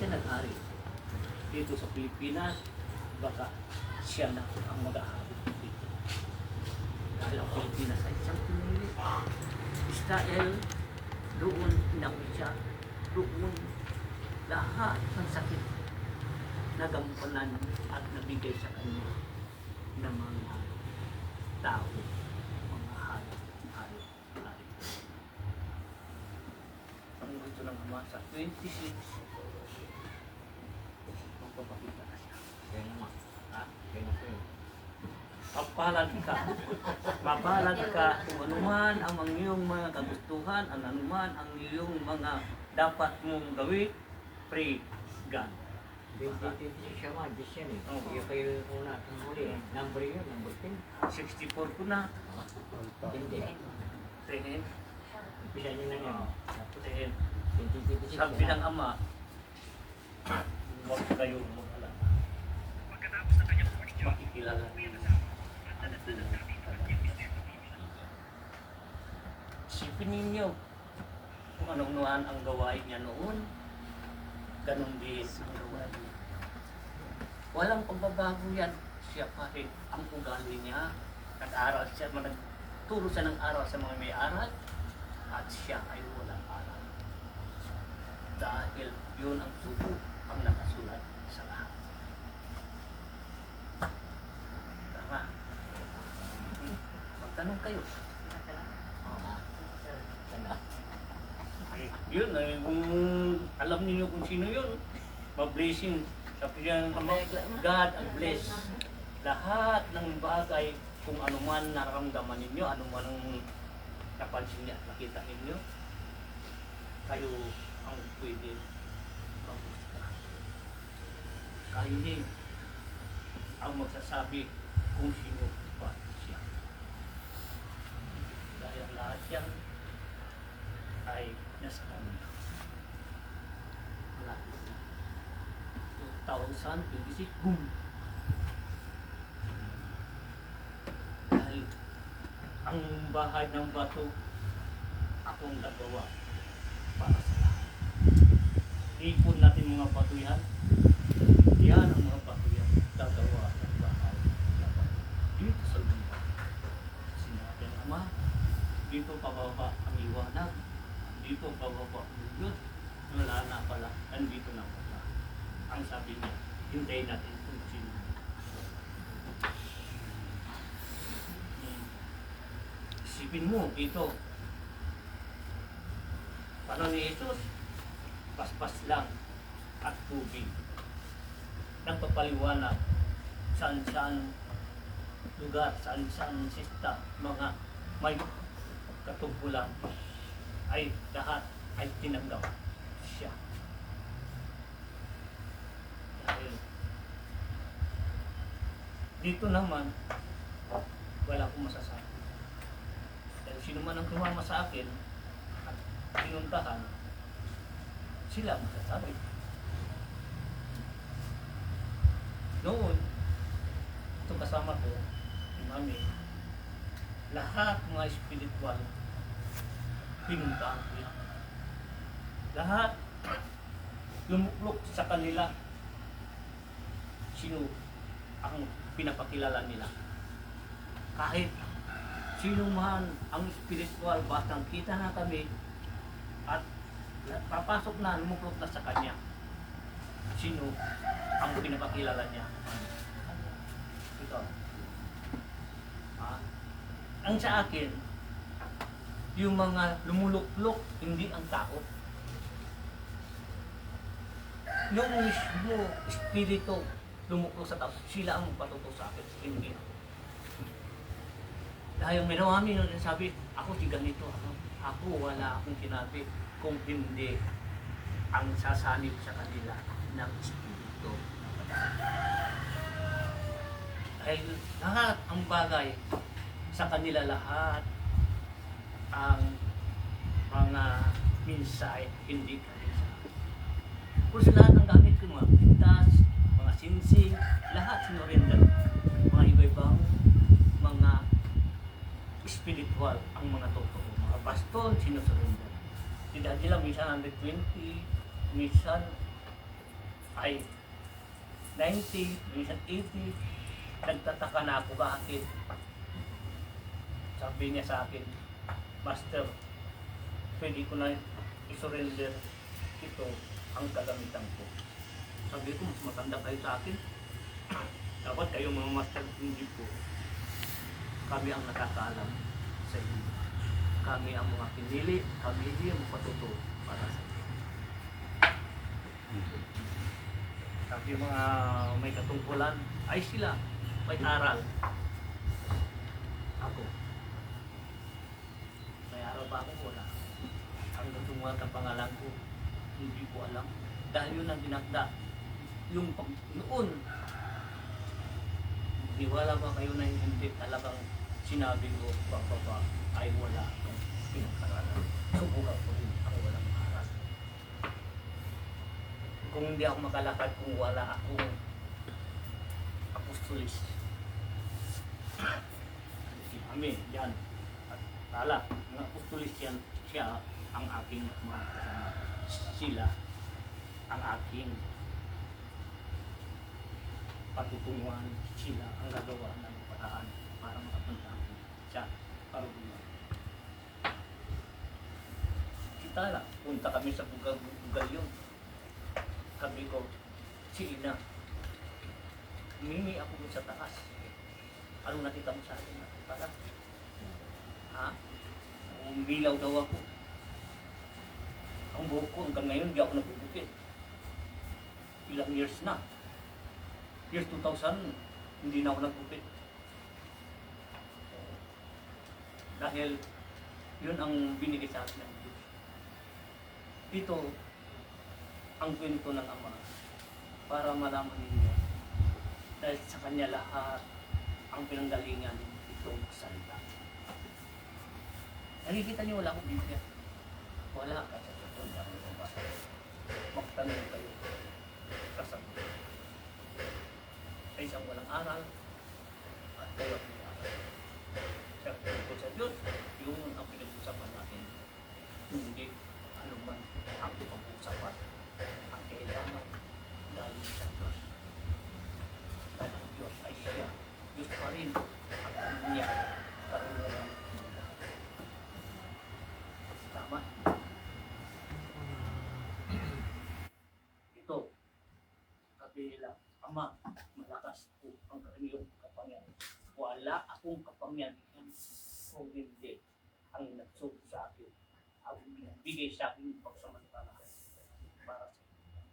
siya nag-ari dito sa Pilipinas, baka siya na ang mag-ahari dito. Dahil ang Pilipinas ay isang pinili. Israel, doon pinakot siya, doon lahat ng sakit nagampanan at nabigay sa kanya ng mga tao, mga hayop. Ang gusto ng Ama sa 26, magpapakita na siya. Kaya naman. Ha? Kaya na po yun. Mapalag ka kung anuman ang iyong mga kagustuhan, ang anuman ang iyong mga dapat mong gawin, pray God. Siya nga, Diyos yan eh. Oo. Yung kayo una at ang huli eh. Number yun, number 10. 64 ko na. Hindi. Tingin. Umpisa nyo na yan. Tingin. 2026. Sabi ng Ama, huwag kayong mag-alala. Makikilala. Isipin ninyo kung anong ang gawain niya noon, ganun din ang gawain niya. Walang pagbabago yan. Siya pa rin ang ugali niya. Nag-aral siya, nagturo siya ng aral sa mga may aral, at siya ay walang aral. Dahil yun ang sugo ang nakasulat sa lahat. Tama. Magtanong kayo. Yun, kung alam niyo kung sino yun, ma-blessing. Sabi niya, God ang bless lahat ng bagay, kung ano man nararamdaman ninyo, ano man ang napansin niya, nakita ninyo, kayo ang pwede magusta. Kayo din ang magsasabi kung sino ba siya. Dahil lahat yan ay nasa kanya. Lahat. 2026, boom! Dahil ang bahay ng bato akong nagawa para sa lahat. Ipon natin mga bato yan. Yan ang mga bato yan. Gagawa ng bahay ng bato. Dito sa lupa. Sinabi ng Ama, dito pababa ang iwanag. Dito pababa ang lulot. Wala na pala. Andito na pala. Ang sabi niya, hintayin natin kung sino. Isipin mo, ito. Paano ni Jesus? Paspas lang at tubig. Nagpapaliwanag saan-saan lugar, saan-saan sista, mga may katungkulan ay lahat ay tinanggap siya. Dahil dito naman wala akong masasabi. Dahil sino man ang tumama sa akin at pinuntahan, sila masasabi. Noon, ito kasama ko, si Mami, lahat mga spiritual, pinuntahan ko yan. Lahat, lumuklok sa kanila, sino ang pinapakilala nila. Kahit sino man ang spiritual, basta kita na kami at papasok na, lumuklok na sa kanya, sino ang pinapakilala niya. Ito. Ang sa akin, yung mga lumuluklok, hindi ang tao. Yung mismo espiritu lumuklok sa tao, sila ang patuto sa akin, hindi ako. Dahil may nawami nung sabi, ako di ganito, ako wala akong kinabi kung hindi ang sasanib sa kanila ng espiritu. Dahil lahat ang bagay sa kanila, lahat ang mga minsay, hindi kanila. Kung sa lahat ang gamit ko, mga pintas, mga sinsing, lahat sinurrender. Mga iba-ibang mga spiritual ang mga totoo. Mga baston, sinusurrender. Hindi lang, minsan 120, minsan ay 90, minsan 80. Nagtataka na ako bakit. Sabi niya sa akin, Master, pwede ko na i-surrender ito ang kagamitan ko. Sabi ko, mas matanda kayo sa akin. Dapat kayo mga master, hindi po. Kami ang nakakaalam sa inyo. Kami ang mga pinili, kami hindi ang mapatuto para sa inyo. Sabi mga may katungkulan, ay sila, may aral. Ako. May aral ba ako? Wala. Ang natungkulan ng pangalan ko, hindi ko alam. Dahil yun ang dinagda. Yung noon, niwala ba kayo na hindi talagang sinabi ko, pagpapa ay wala akong pinag-aralan. Subukan ko rin ang walang aral. Kung hindi ako makalakad, kung wala akong apostolis. Kami, yan. At tala, ang apostolis yan, siya ang aking mga kasama. Sila ang aking patutunguhan, sila ang gagawa ng paraan para makapunta ako siya karugulan. Kita lang, punta kami sa bugal yun. Sabi ko, si Ina, humingi ako dun sa taas. Ano nakita mo sa akin? Para? Ha? Umilaw daw ako. Ang buhok ko hanggang ngayon, hindi ako nagugupit. Ilang years na. Year 2000, hindi na ako nagupit. Dahil yun ang binigay sa akin ng Diyos. Ito ang kwento ng Ama para malaman ninyo dahil sa Kanya lahat ang pinanggalingan itong salita. Nakikita niyo wala akong Biblia. Wala ka sa totoo na ang basa. Magtanong kayo. Kasabi. Sa isang walang aral at kayo ang aral. Sa tungkol sa Diyos, yun ang pinag-usapan natin. Hindi anuman ang pag-usapan. Ang kailangan dahil sa Diyos. Dahil ang Diyos ay siya. Diyos pa rin ang kanya karunungan. Tama? Ito, kabila, Ama, malakas po ang iyong kapangyarihan. Wala akong kapangyarihan kung hindi ang nagsubo sa akin. Ang bigay sa akin yung pagsamantala para sa inyo.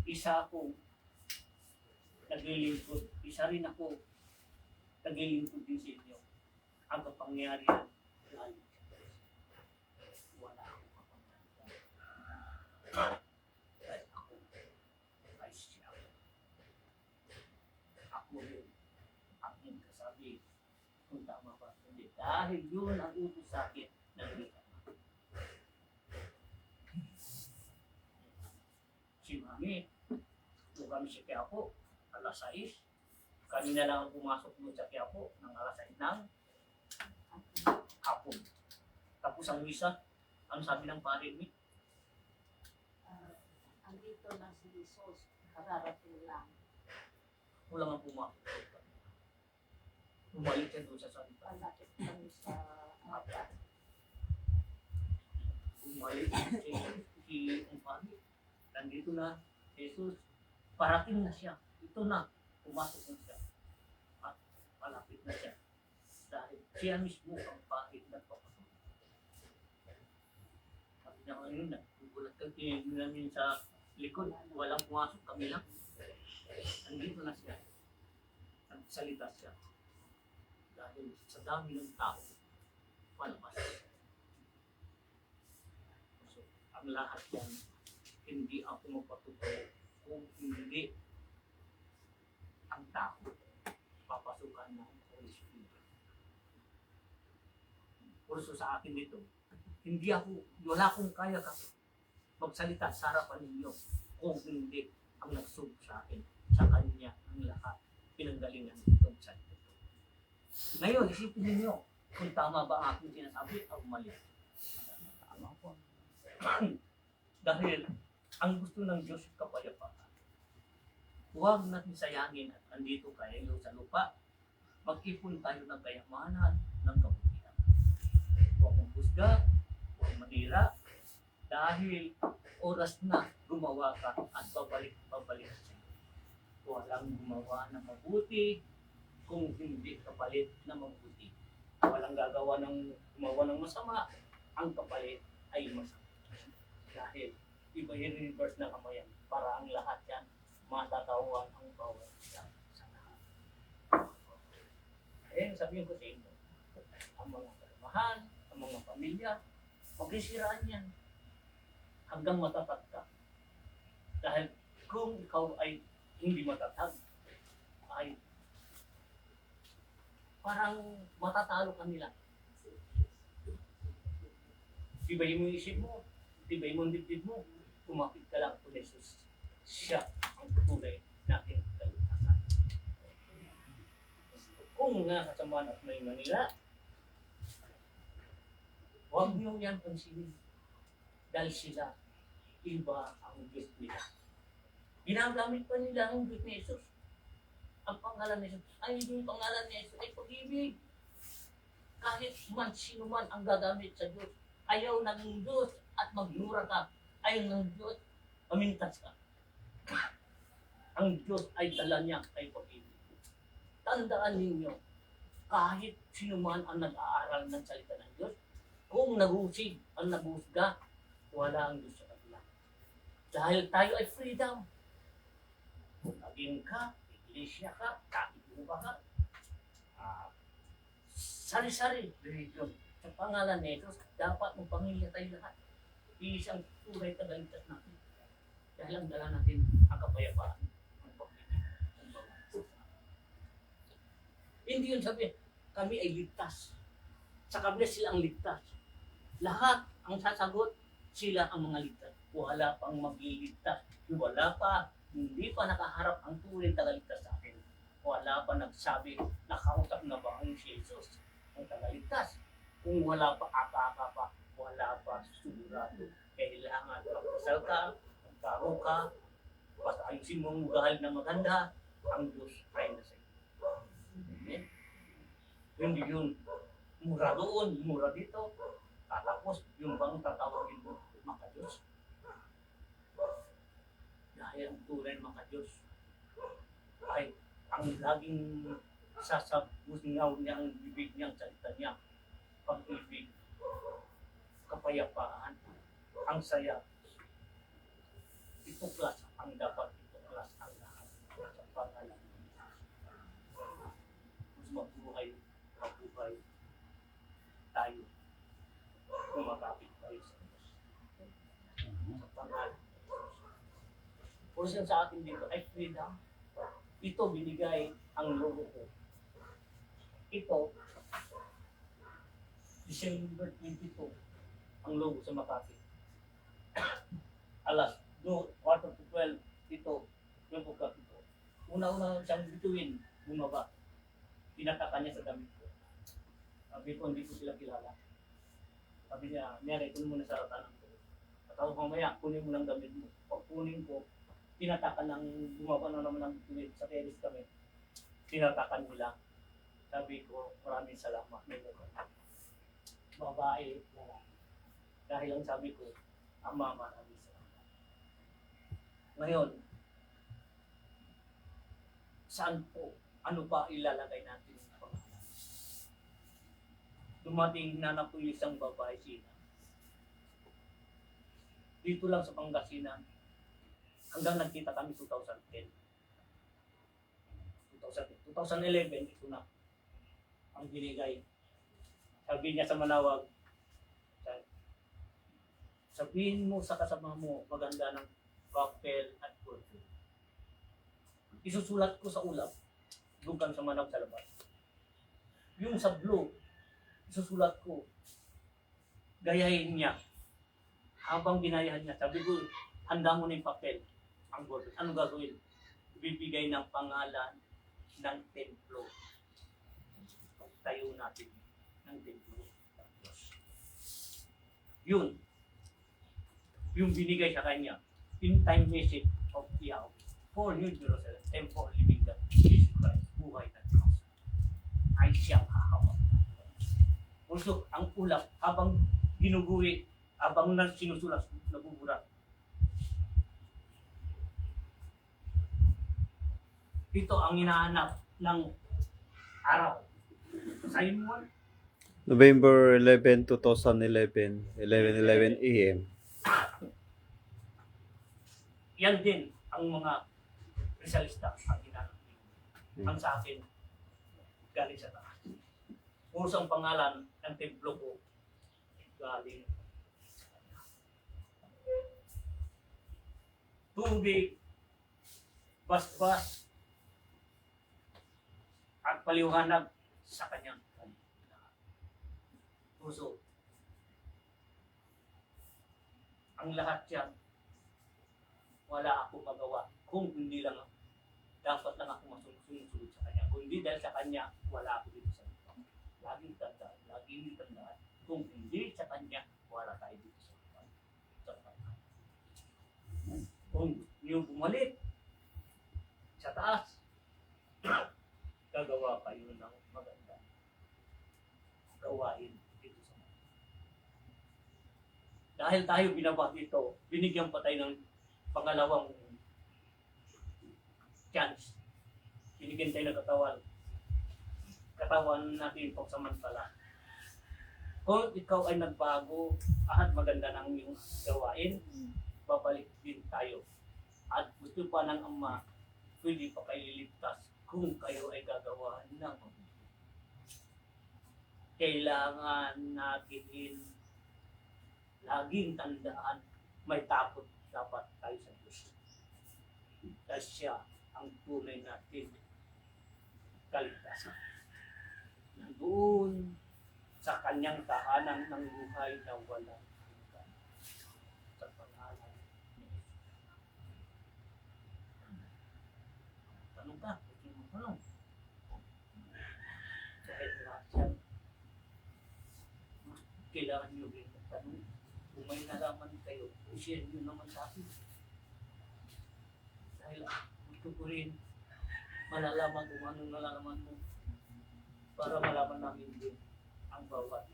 Isa akong naglilingkod. Isa rin ako naglilingkod din sa inyo. Ang kapangyarihan galing sa Diyos. Wala akong kapangyarihan. Dahil ako ay siya. Ako yun. Aking kasabi. Kung tama ba? Hindi. Dahil yun ang utos sa akin ng Diyos. Si Mami, kung kami sa Quiapo, alas 6. Kami na lang ang pumasok doon sa Quiapo ng alas 6 ng hapon. Tapos ang misa, ano sabi ng pare mi? Andito na si Jesus, kararating lang. Wala nga pumasok. Bumalik siya doon sa salita. Palapit kami sa mata. Bumalik si Umpani. Nandito na, Jesus, parating na siya. Ito na, pumasok na siya. At malapit na siya. Dahil siya mismo ang pahit na papasok. Sabi niya ngayon na, gugulat ka, tinignan namin sa likod, walang pumasok, kami lang. Nandito na siya. Nagsalita siya. Dahil sa dami ng tao, palabas. So, ang lahat yan, hindi ako magpatutuwa kung hindi ang tao papasukan ng Holy Spirit. Kurso sa akin dito, hindi ako, wala akong kaya magsalita sa harapan ninyo kung hindi ang nagsub sa akin, sa Kanya ang lahat pinanggalingan itong salita. Ngayon, isipin ninyo kung tama ba ang aking sinasabi o mali. Tama po. Dahil Ang gusto ng Diyos kapayapaan. Huwag natin sayangin at andito kayo sa lupa. Mag-ipon tayo ng kayamanan, ng kabutihan. Huwag mong husga, huwag manira, dahil oras na gumawa ka at babalik sa iyo. Walang gumawa na mabuti kung hindi kapalit na mabuti. Walang gumawa ng masama, ang kapalit ay masama. Dahil iba yung reverse na kamayan para ang lahat yan matatawan ang bawat isa sa lahat. Eh, sabihin ko sa inyo, ang mga kalamahan, ang mga pamilya, magsisiraan yan hanggang matatag ka. Dahil kung ikaw ay hindi matatag, ay parang matatalo ka nila. Tibayin mo yung isip mo, tibayin mo ang dibdib mo, kumapit ka lang kung Jesus. Siya ang tunay natin kaligtasan. Kung nakasamaan at may manila, huwag niyo yan pansinin. Dahil sila, iba ang Diyos nila. Ginagamit pa nila ang Diyos ni Jesus. Ang pangalan ni Jesus, ay hindi yung pangalan ni Jesus ay pag-ibig. Kahit man sino man ang gagamit sa Diyos, ayaw ng Diyos at maglura ka, ayaw ng Diyos, pamintas ka. Ang Diyos ay dala niya ay pag-ibig. Tandaan ninyo, kahit sino man ang nag-aaral ng salita ng Diyos, kung nagusig ang nagusga, wala ang Diyos sa kanila. Dahil tayo ay freedom. Naging ka, iglesia ka, kakibuka ka, sari-sari, religion. Sa pangalan ni Jesus, dapat mong pamilya tayo lahat. Isang tunay tagaligtas natin. Dahil ang dala natin ang kapayapaan. Ang pagpipig. Ang bawat. Hindi yun sabi, kami ay ligtas. Sa kanya sila ang ligtas. Lahat ang sasagot, sila ang mga ligtas. Wala pang magliligtas. Wala pa, hindi pa nakaharap ang tunay tagaligtas sa akin. Wala pa nagsabi, nakausap na ba ang si Jesus? Ang tagaligtas. Kung wala pa, aka pa, wala pa sigurado. Kailangan magpasal ka, magkaro ka, basta ayusin mo ang ugali na maganda, ang Diyos ay nasa iyo. Amen? Hindi yun, mura doon, mura dito, tatapos yung bang tatawagin mo, maka-Diyos. Dahil ang tunay maka-Diyos ay ang laging sasabungaw niya ang bibig niya, ang salita niya, pag-ibig, kapayapaan, ang saya. Ituklas ang dapat ituklas ang lahat sa pangalan ng Diyos. Mas mabuhay tayo. Kumakapit tayo sa Diyos. Sa pangalan ng Diyos. Portion sa atin dito ay freedom. Ito binigay ang logo ko. Ito, December 22, ang logo sa Makati. Alas 2:45, ito, yung pagkat ito. Una-una siyang bituin, bumaba. Tinataka niya sa damit ko. Sabi ko, hindi ko sila kilala. Sabi niya, Mary, kunin mo na sa ratanan ko. At mamaya, kunin mo ng damit mo. Pag kunin ko, tinataka ng bumaba na naman ng bituin. Sa terrace kami. Tinatakan nila. Sabi ko, maraming salamat. Babae, lalaki. Dahil ang sabi ko, Ama, maraming salamat. Ngayon, saan po, ano pa ilalagay natin ng pangalan? Dumating na po isang babae sina. Dito lang sa Pangasinan, hanggang nagkita kami 2010. 2011, ito na ang binigay. Sabi niya sa manawag, sabihin mo sa kasama mo, maganda ng papel at perfume. Isusulat ko sa ulap, dugang sa manawag sa labas. Yung sa blue, isusulat ko, gayahin niya. Habang ginayahan niya, sabi ko, handa mo na yung papel, ang perfume. Ano gagawin? Bibigay ng pangalan ng templo. Tayo natin ng templo ng Diyos. Yun. Yung binigay sa kanya. in time message of Yahweh for New Jerusalem, temple living God, Jesus Christ, buhay na Diyos, ay siyang hahawak. Also, ang ulap, habang ginuguwi, habang sinusulas, nabubura. Ito ang hinahanap ng araw. Basahin mo. November 11, 2011, 11:11 a.m. Yan din ang mga Rizalista ang hinahanap. Ang sa akin, galing sa taas. Pusang pangalan ng templo ko, galing sa kanya. Tubig, basbas, at paliwanag sa kanyang puso. Ang lahat yan, wala ako magawa kung hindi lang dapat lang ako masusunod sa kanya. Kung hindi dahil sa kanya, wala ako dito sa lupa. Laging tandaan, kung hindi sa kanya, wala tayo dito sa lupa. Kung yung bumalik sa taas, gagawa kayo ng maganda gawain dito sa mundo. Dahil tayo binaba dito, binigyan pa tayo ng pangalawang chance. Binigyan tayo ng katawan natin pagsamantala. Kung ikaw ay nagbago at maganda ng iyong gawain, babalik din tayo. At gusto pa ng Ama, pwede pa kayo liligtas kung kayo ay gagawa ng mabuti. Kailangan natin laging tandaan, may takot dapat tayo sa Diyos. Dahil siya ang tunay natin kaligtasan. Nandoon sa kanyang tahanan ng buhay na walang hanggan. Sa pangalan ni Jesus. Tanong ka, tanong. Dahil lahat yan, kailangan nyo rin magtanong. Kung may nalaman kayo, i-share nyo naman sa akin. Dahil gusto ko rin malalaman kung anong nalalaman mo para malaman namin din ang bawat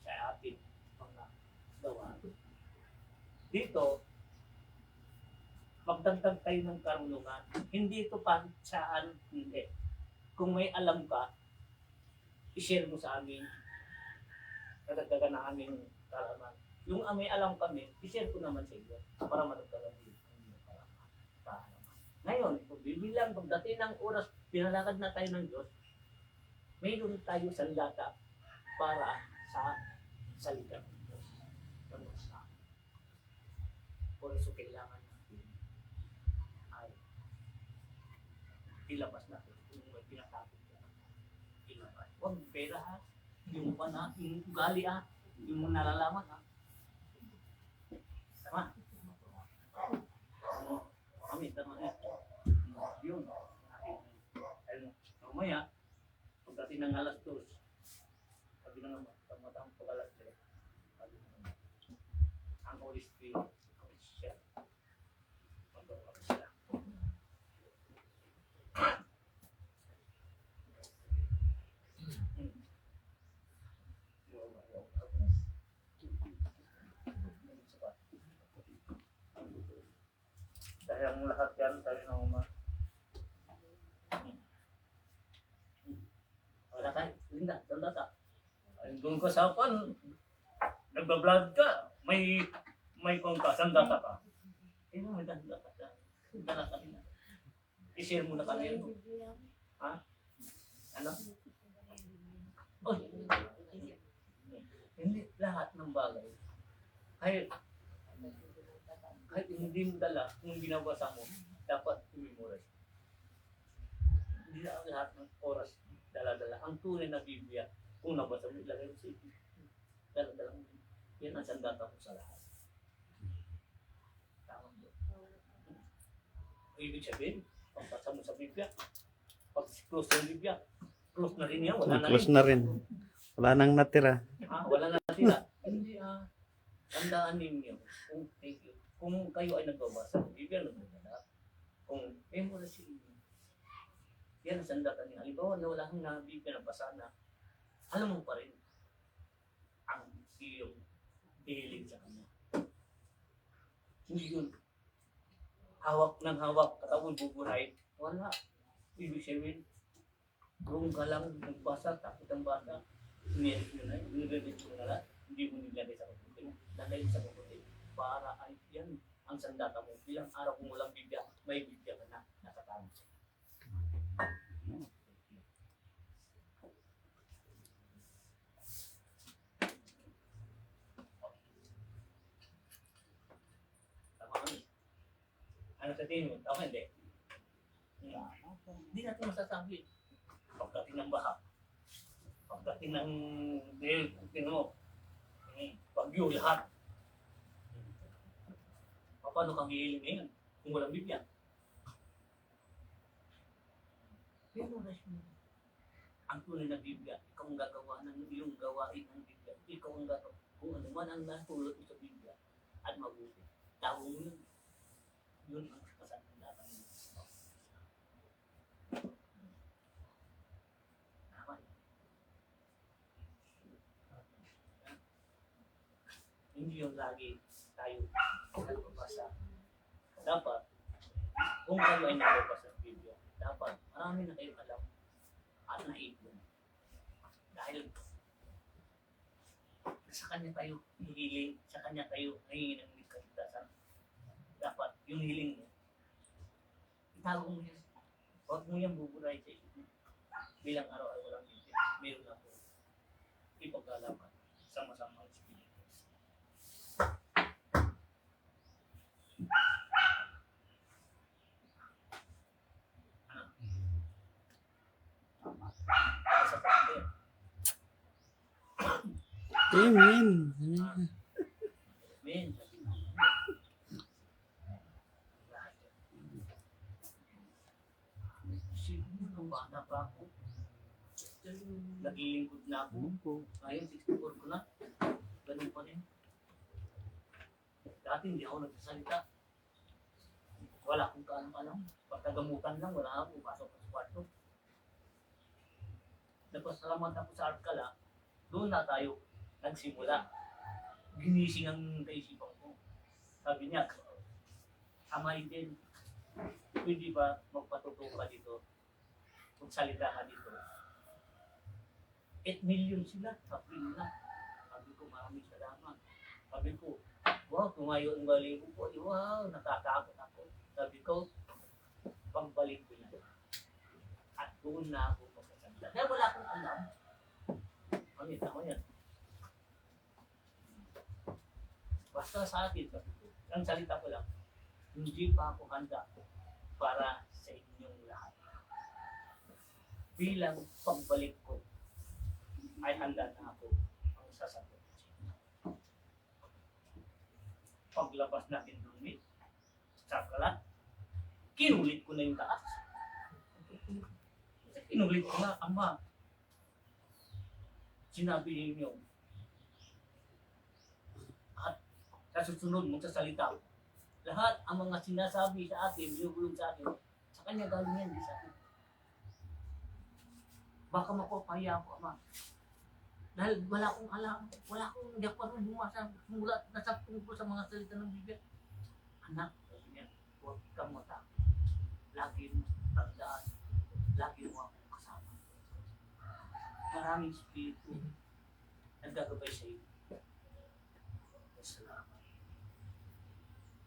sa ating mga gawa. Dito, magdagdag tayo ng karunungan. Hindi ito pansaan, hindi. Kung may alam ka, i-share mo sa amin. Kadagdagan na aming kalaman. Yung may alam kami, i-share ko naman sa iyo para madagdagan din ang inyong kalaman. Ngayon, kung bibilang, pagdating ng oras, pinalakad na tayo ng Diyos, mayroon tayo sandata para sa salita ng Diyos. Por eso kailangan natin ay ilabas natin kung may pinatapos na ilabas. Huwag pera ha, yung pa na, yung ugali ha, yung nalalaman ha. Tama? Kami, tama na. Yun. Mamaya, pagdating ng alas 2, sabi na naman, tamatang pag-alas 3, sabi na naman, ang Holy Spirit, siya, magawa siya. Dahil ang lahat yan, tayo na uma. Wala ka, Linda, tanda ka. Doon ka sa pan, nagbablog ka, may kung ka, sandata ka. May danda ka. Dala ka rin. I-share mo na kami. Ha? Ano? Oh, hindi lahat ng bagay. Kahit hindi mo dala, kung binabasa mo, dapat i-memorize. Hindi na lahat ng oras dala-dala. Ang tunay na Biblia, kung nabasa mo, ilagay mo sa isip. Dala-dala mo. Yan ang sandata mo sa lahat. Tama mo. Ibig sabihin, pagpasa mo sa Biblia, pag-close ng Biblia, close na rin yan, wala na rin. Close na rin. Wala nang natira. Wala na natira. Hindi Tandaan ninyo, kung kayo ay nagbabasa ng Biblia, nagbabasa, kung memorize ninyo, yan ang sandatan niya. Halimbawa na wala kang Biblia na basa na, alam mo pa rin ang iyong hiling sa kanya. Hindi yun. Hawak ng hawak, katawin buburay. Wala. Ibig sabihin, kung ka lang nagbasa, takot ang bata, niyalit nyo na, nililid mo na lang, hindi mo nilagay sa kaputi mo. Lagay sa kaputi. Para ay yan ang sandata mo. Bilang araw kung walang Biblia, may Biblia ka na nakatama. Tama kami. Ano sa tingin mo? Tama hindi? Hindi natin masasabi. Pagdating ng baha, pagdating ng bagyo, lahat. Paano kang hihiling ngayon kung walang Biblia? Pero ang tunay na Biblia, ikaw ang gagawa ng iyong gawain ng Biblia. Ikaw ang gagawa. Kung ano man ang natulot mo sa Biblia at mabuti. Tao mo yun. Yun ang kasalanan mo. Hindi yung lagi tayo nagbabasa. Dapat, kung kayo ay nagbabasa ng Biblia, dapat marami na kayong alam at naipon. Dahil sa kanya tayo hihiling, sa kanya tayo hihingi ng kaligtasan. Dapat yung hiling mo, itago mo yan. Huwag mo yan buburay sa isip mo. Bilang araw ay walang Biblia, meron ako ipagkalaman sa masamang espiritu. Sa pagkain. Amen. Men. Siguro nung bata pa ako, naglilingkod na ako. Ngayon, 64 ko na. Ganun pa rin. Dati hindi ako nagsasalita. Wala akong kaalam-alam. Pagkagamutan lang, wala ako. Pasok sa kwarto. Nagpasalamat ako sa Arkala. Doon na tayo nagsimula. Ginising ang kaisipan ko. Sabi niya, Amay din, pwede ba magpatuto ka dito? Magsalita ka dito. 8 million sila, sabi nila. Sabi ko, maraming salamat. Sabi ko, wow, tumayo ang galing ko. Wow, natatakot ako. Sabi ko, pagbalik ko na. At doon na ako magsasalita. Dahil wala akong alam. Pangit ako yan. Basta sa akin, sabi ko, ang salita ko lang, hindi pa ako handa para sa inyong lahat. Bilang pagbalik ko, ay handa na ako ang sasagot. Paglabas natin doon sa kalat, kinulit ko na yung taas. Kinulit ko na, Ama, sinabi ninyo, at sa susunod mong sasalita, lahat ang mga sinasabi sa akin, binubulong sa akin, sa kanya galing yan, di sa akin. Baka mapapahiya ako, Ama. Dahil wala akong alam, wala akong hindi ako bumasa, mulat, nasakong ko sa mga salita ng Biblia. Anak, sabi niya, huwag kang matakot. Lagi mo tandaan, lagi mo akong kasama. Maraming spirito nagagabay sa iyo. Salamat.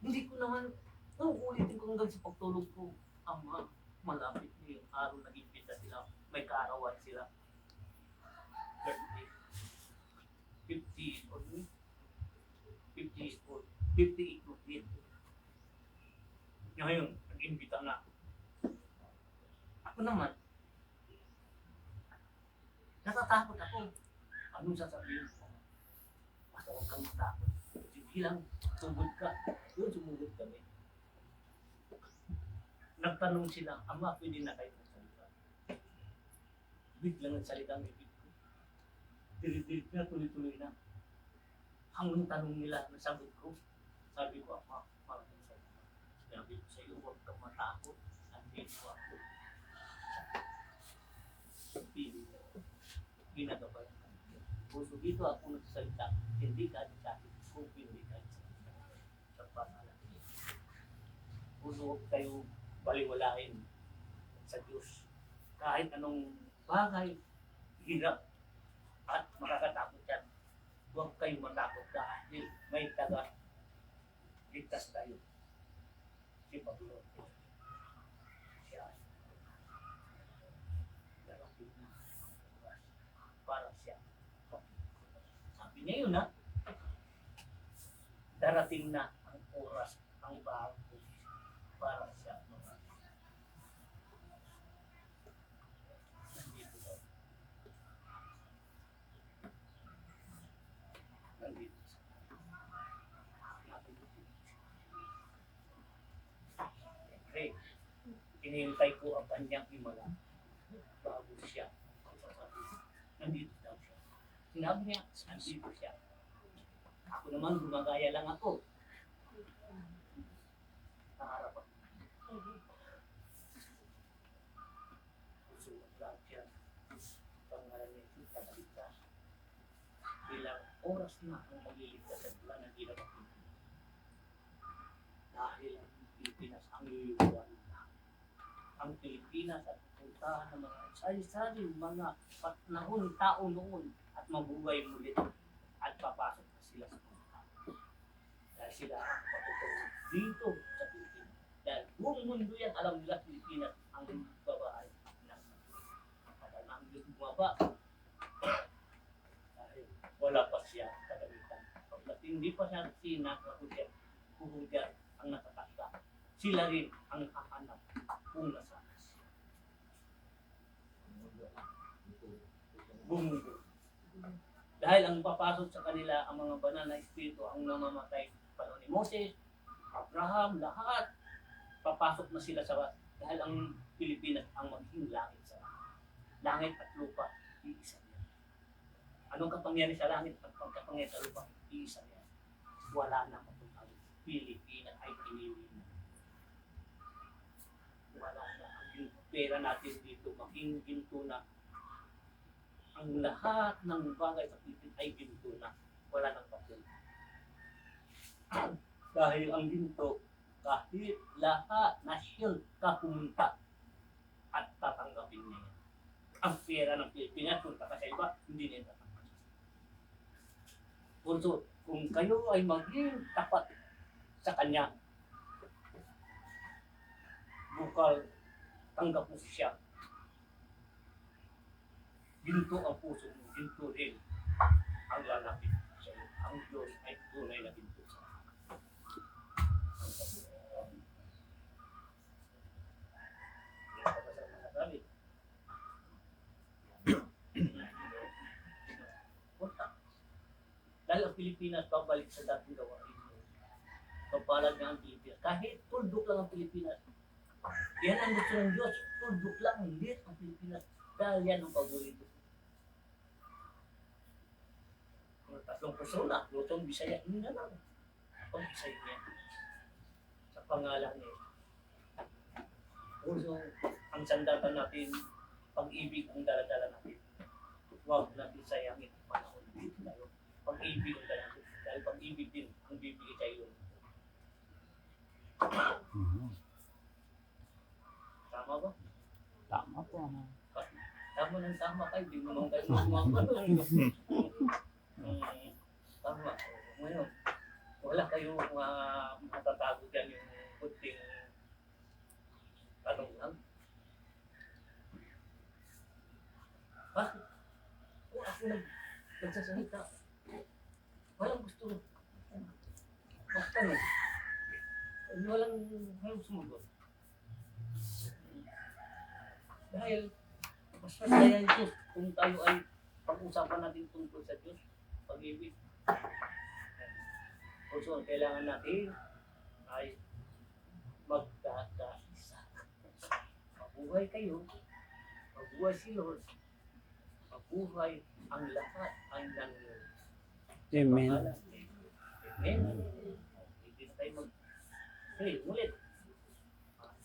Hindi ko naman, ulitin ko hanggang sa pagtulog ko, Ama, malapit na yung araw nag-impita sila, may kaarawan sila. 50 or 58 o 10. Ngayon, nag-imbita na. Ako naman, natatakot ako. Anong sasabihin ko? Basta huwag kang matakot. Sige lang, sumugod ka. Yun, sumugod kami. Nagtanong sila, Ama, pwede na kayo magsalita. Biglang nagsalita ang ibig ko. Dirit-dirit na, tuloy-tuloy na. Ang tanong nila, nasagot ko, sabi ko, parang sabi ko sa iyo, huwag kang matakot. Andito ako. Pili. Ginagabayan. Puso dito ako nagsalita. Hindi ka sa akin. Kung hindi ka sa pangalan. Puso huwag kayo baliwalain sa Diyos. Kahit anong bagay, hirap at makakatakot yan. Huwag kayong matakot dahil may taga ligtas tayo. Si Pablo. Siya ay darating na ang oras para siya. Sabi niya yun ha. Darating na ang oras, ang bago para siya. Nandito daw. Nandito siya. Siyempre, hinihintay ko ang kanyang himala bago siya. Nandito daw siya. Sinabi niya, nandito siya. Ako naman, gumagaya lang ako. Naharap ako. Susunod lang siya. Pangalan niya, tagaligtas. Ilang oras na ang magliligtas at wala na ginawa. Dahil ang Pilipinas ang liliwan na. Ang Pilipinas at puntahan ng mga sari-saring mga panahon, tao noon at mabuhay muli at papasok na sila sa mga. Dahil sila ang patutulog dito sa Pilipinas. Dahil buong mundo yan, alam nila Pilipinas ang babae ng kapag ang Diyos bumaba. Dahil wala pa siya kagamitan. Pagkat hindi pa siya sinakahudya, huhudya ang natatakta. Sila rin ang hahanap kung nasaan siya. Bumundo. Dahil ang papasok sa kanila ang mga banal na espiritu ang namamatay. Panahon ni Moses, Abraham, lahat papasok na sila sa dahil ang Pilipinas ang maging langit sa langit at lupa, iisa niya. Anong kapangyari sa langit at kapangyari sa lupa, iisa niya. Wala na mapunta. Pilipinas ay pinili na. Wala na. Ang pera natin dito, maging ginto na. Ang lahat ng bagay sa Pilipinas ay ginto na. Wala nang papel. Dahil ang ginto, kahit lahat nasyon ka pumunta at tatanggapin niya. Ang pera ng Pilipinas, punta ka sa iba, hindi niya tatanggapin. Also, kung kayo ay maging tapat sa Kanya, bukal tanggap mo siya. Ginto ang puso mo, ginto rin ang lalapit sa iyo. Ang Diyos ay tunay na ginto sa iyo. Dahil ang Pilipinas babalik sa dating gawain mo. Papalag na ang Pilipinas. Kahit tuldok lang ang Pilipinas. Yan ang gusto ng Diyos. Tuldok lang, lit ang Pilipinas. Dahil yan ang paborito. Mga tatlong persona, Lutong, Bisaya, hindi na lang. Ang Bisaya niya. Sa pangalan niya. Also, ang sandatan natin, pag-ibig ang daladala natin. Huwag natin sayangin ang panahon dito tayo. Pag-ibig ang daladala natin. Dahil pag-ibig din ang bibigay sa iyo. Tama ba? Tama po. Tama ng tama kayo, di mo naman kayo magmamahal. Tama. Ngayon, wala kayong matatago dyan yung kunting tanong lang. Bakit? Kung ako nagsasalita, walang gusto magtanong. Walang sumagot. Dahil mas masaya yung Diyos kung tayo ay pag-usapan natin tungkol sa Diyos, pag-ibig. Also, ang kailangan natin ay magkakaisa. Mabuhay kayo, mabuhay si Lord, mabuhay ang lahat ay nangyari. Amen. Pangalan ni Ngayon, hindi na tayo mag-pray ulit.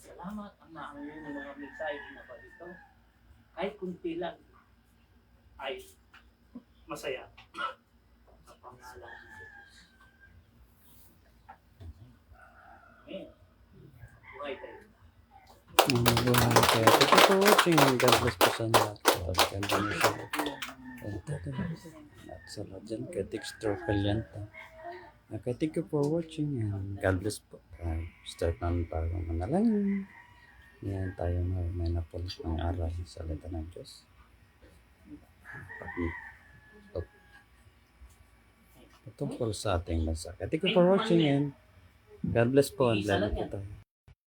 Salamat ang mga mensahe na pa dito. Kahit kunti lang ay masaya sa pangalan ng Jesus. Amen. Buhay tayo. Buhay kaya. Thank you for watching and God bless po sa lahat. Ganda niyo sa at sa lahat dyan. Kay Texture Kalyanta. Okay, thank you for watching and God bless po. Start namin tayo manalangin. Yan tayo may napulot ng aral sa salita ng Diyos. Patungkol sa ating bansa. Thank you for watching and God bless po and love you po tayo.